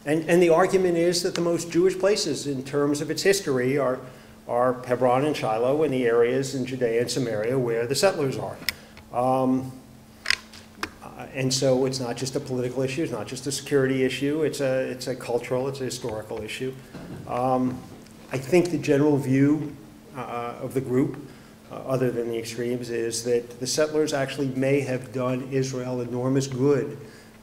And the argument is that the most Jewish places in terms of its history are Hebron and Shiloh and the areas in Judea and Samaria where the settlers are. And so it's not just a political issue, it's not just a security issue, it's a cultural, it's a historical issue. I think the general view of the group, other than the extremes, is that the settlers actually may have done Israel enormous good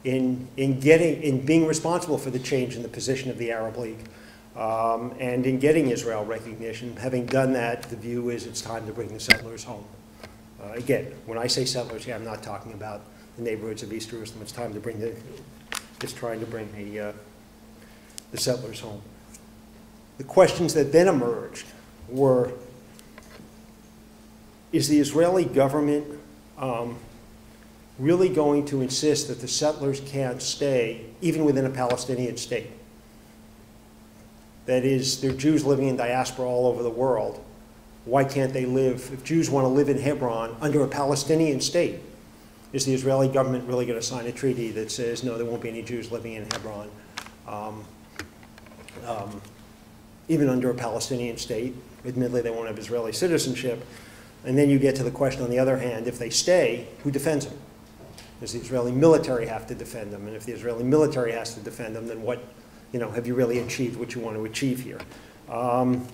in being responsible for the change in the position of the Arab League and in getting Israel recognition. Having done that, the view is it's time to bring the settlers home. Again, when I say settlers, I'm not talking about the neighborhoods of East Jerusalem. It's time to bring trying to bring the settlers home. The questions that then emerged were, is the Israeli government really going to insist that the settlers can't stay even within a Palestinian state? That is, there are Jews living in diaspora all over the world. Why can't they live, if Jews want to live in Hebron under a Palestinian state, is the Israeli government really going to sign a treaty that says, no, there won't be any Jews living in Hebron, even under a Palestinian state? Admittedly, they won't have Israeli citizenship. And then you get to the question, on the other hand, if they stay, who defends them? Does the Israeli military have to defend them? And if the Israeli military has to defend them, then what, have you really achieved what you want to achieve here? That's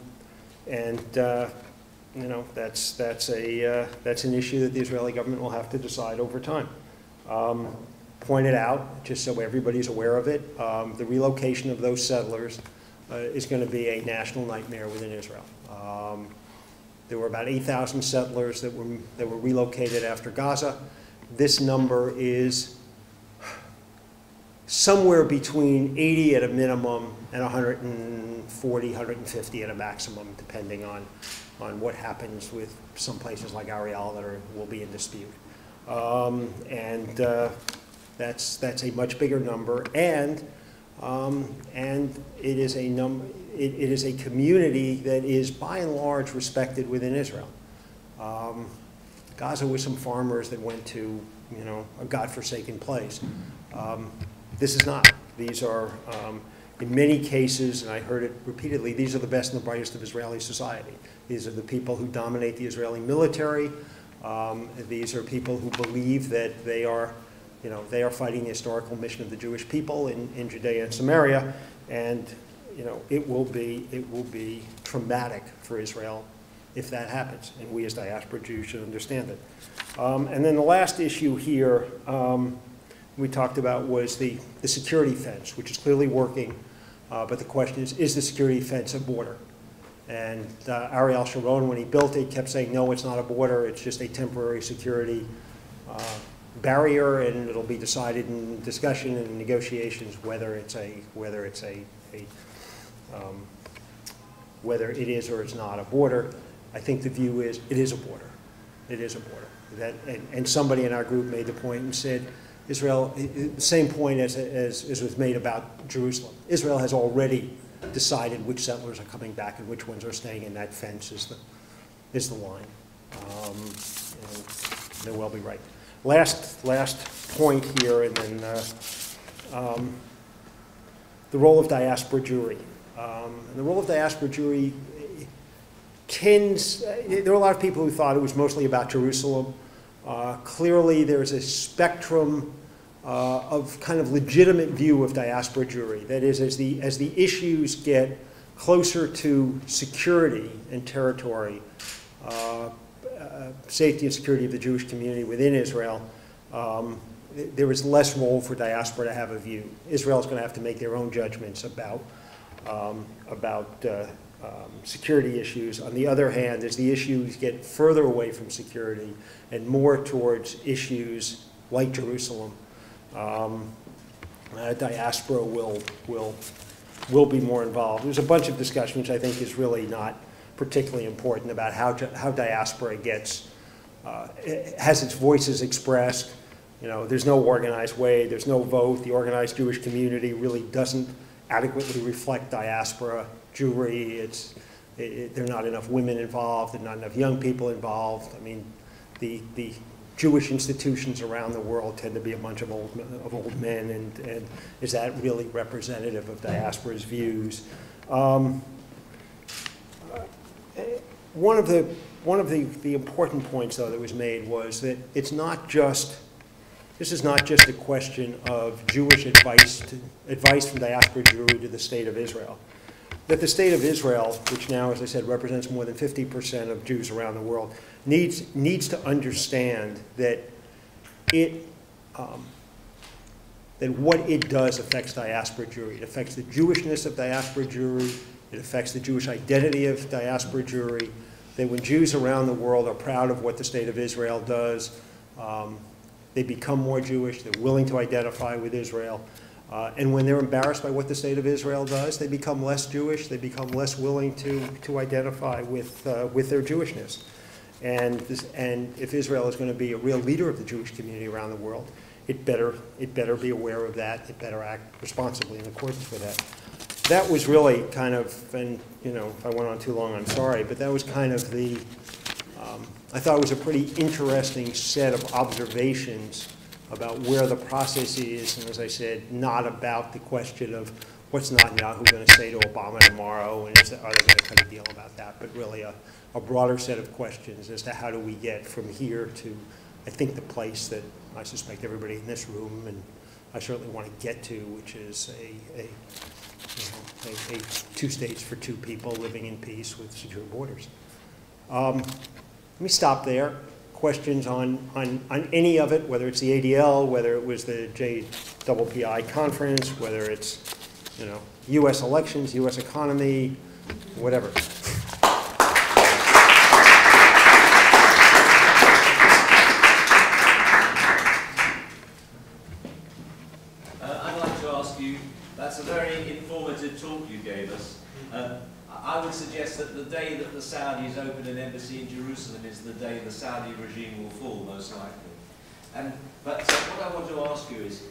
an issue that the Israeli government will have to decide over time. Pointed out, just so everybody's aware of it, the relocation of those settlers is going to be a national nightmare within Israel. There were about 8,000 settlers that were relocated after Gaza. This number is somewhere between 80 at a minimum and 140, 150 at a maximum, depending on what happens with some places like Ariel that will be in dispute. That's a much bigger number, and it is a community that is by and large respected within Israel. Gaza was some farmers that went to a godforsaken place. This is not. These are, in many cases, and I heard it repeatedly, these are the best and the brightest of Israeli society. These are the people who dominate the Israeli military. These are people who believe that they are fighting the historical mission of the Jewish people in Judea and Samaria, and it will be traumatic for Israel if that happens, and we as diaspora Jews should understand it. And then the last issue here we talked about was the security fence, which is clearly working, but the question is the security fence a border? And Ariel Sharon, when he built it, kept saying, no, it's not a border, it's just a temporary security barrier, and it'll be decided in discussion and negotiations whether it is or is not a border. I think the view is it is a border. It is a border. And somebody in our group made the point and said, Israel, the same point as was made about Jerusalem. Israel has already decided which settlers are coming back and which ones are staying, and that fence is the line. And they're well be right. Last point here, and then the role of diaspora Jewry. And the role of diaspora Jewry there are a lot of people who thought it was mostly about Jerusalem. Clearly, there's a spectrum of kind of legitimate view of diaspora Jewry. That is, as the issues get closer to security and territory, safety and security of the Jewish community within Israel, there is less role for diaspora to have a view. Israel is going to have to make their own judgments about security issues. On the other hand, as the issues get further away from security and more towards issues like Jerusalem, diaspora will be more involved. There's a bunch of discussion, which I think is really not particularly important, about how diaspora has its voices expressed. There's no organized way, there's no vote. The organized Jewish community really doesn't adequately reflect diaspora Jewry. There are not enough women involved, there are not enough young people involved. I mean, the Jewish institutions around the world tend to be a bunch of old men, and is that really representative of diaspora's views? One of the important points, though, that was made was that this is not just a question of Jewish advice from diaspora Jewry to the State of Israel. That the State of Israel, which now, as I said, represents more than 50% of Jews around the world, needs to understand that that what it does affects diaspora Jewry. It affects the Jewishness of diaspora Jewry. It affects the Jewish identity of diaspora Jewry. That when Jews around the world are proud of what the State of Israel does, they become more Jewish. They're willing to identify with Israel. And when they're embarrassed by what the State of Israel does, they become less Jewish. They become less willing to identify with their Jewishness. And if Israel is going to be a real leader of the Jewish community around the world, it better be aware of that. It better act responsibly in accordance with that. That was really kind of, and if I went on too long, I'm sorry, but that was kind of the, I thought it was a pretty interesting set of observations about where the process is, and as I said, not about the question of what's Netanyahu going to say to Obama tomorrow, and are they going to cut a deal about that, but really a broader set of questions as to how do we get from here to, I think, the place that I suspect everybody in this room, and I certainly want to get to, which is a 2 states for 2 people living in peace with secure borders. Let me stop there. Questions on any of it, whether it's the ADL, whether it was the JPPI conference, whether it's U.S. elections, U.S. economy, whatever. I'd like to ask you, that's a very informative talk you gave us. I would suggest that the day that the Saudis open an embassy in Jerusalem is the day the Saudi regime will fall, most likely. But what I want to ask you is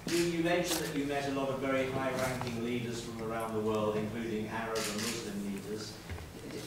you mentioned that you met a lot of very high-ranking leaders from around the world, including Arab and Muslim leaders.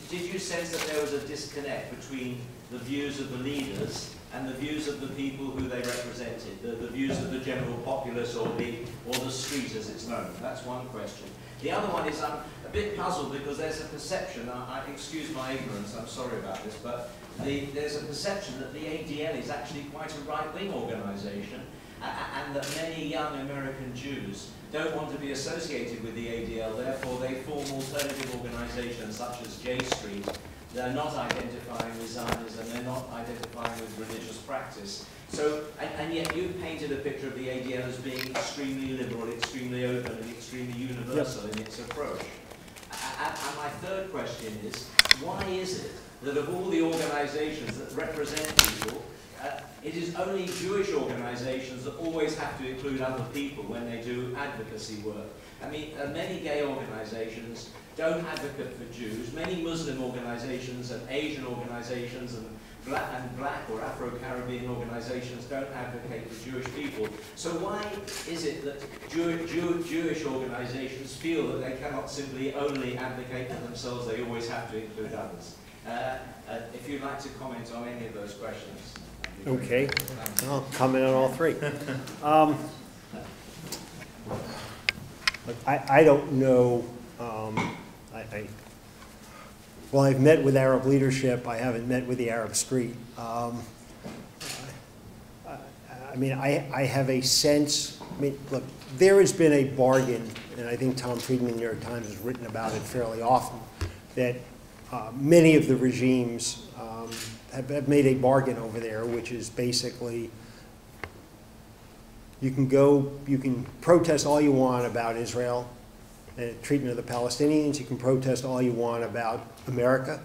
Did you sense that there was a disconnect between the views of the leaders and the views of the people who they represented, the views of the general populace or the street as it's known? That's one question. The other one is I'm a bit puzzled because there's a perception, I excuse my ignorance, I'm sorry about this, but there's a perception that the ADL is actually quite a right-wing organization, and that many young American Jews don't want to be associated with the ADL, therefore they form alternative organizations such as J Street. They're not identifying with Zionism, they're not identifying with religious practice. So, and yet you've painted a picture of the ADL as being extremely liberal, extremely open, and extremely universal in its approach. And my third question is, why is it that of all the organizations that represent people, it is only Jewish organizations that always have to include other people when they do advocacy work? I mean, many gay organizations don't advocate for Jews. Many Muslim organizations and Asian organizations and black or Afro-Caribbean organizations don't advocate for Jewish people. So why is it that Jewish organizations feel that they cannot simply only advocate for themselves, they always have to include others? If you'd like to comment on any of those questions. Okay, I'll comment on all 3. I don't know. Well, I've met with Arab leadership. I haven't met with the Arab street. I mean, I have a sense. I mean, look, there has been a bargain, and I think Tom Friedman in the New York Times has written about it fairly often, that many of the regimes have made a bargain over there, which is basically you can protest all you want about Israel, treatment of the Palestinians. You can protest all you want about America,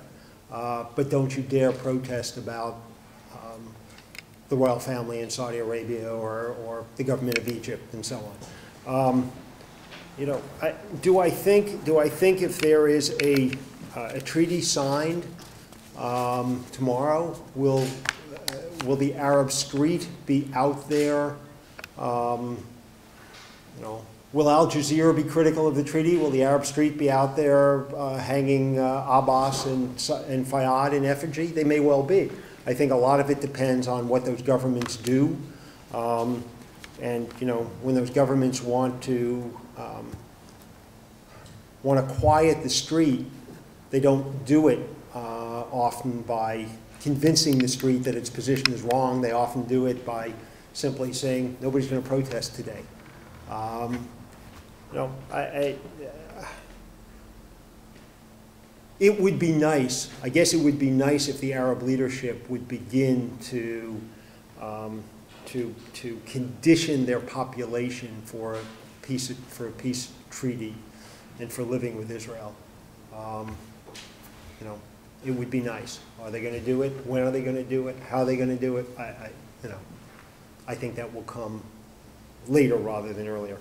but don't you dare protest about the royal family in Saudi Arabia or the government of Egypt and so on. Do I think if there is a treaty signed tomorrow, will the Arab street be out there? Will Al Jazeera be critical of the treaty? Will the Arab street be out there hanging Abbas and Fayyad in effigy? They may well be. I think a lot of it depends on what those governments do. And, you know, when those governments want to quiet the street, they don't do it often by convincing the street that its position is wrong. They often do it by simply saying, nobody's going to protest today. You know, it would be nice, I guess it would be nice if the Arab leadership would begin to condition their population for a peace treaty and for living with Israel. You know, it would be nice. Are they going to do it? When are they going to do it? How are they going to do it? You know, I think that will come later rather than earlier.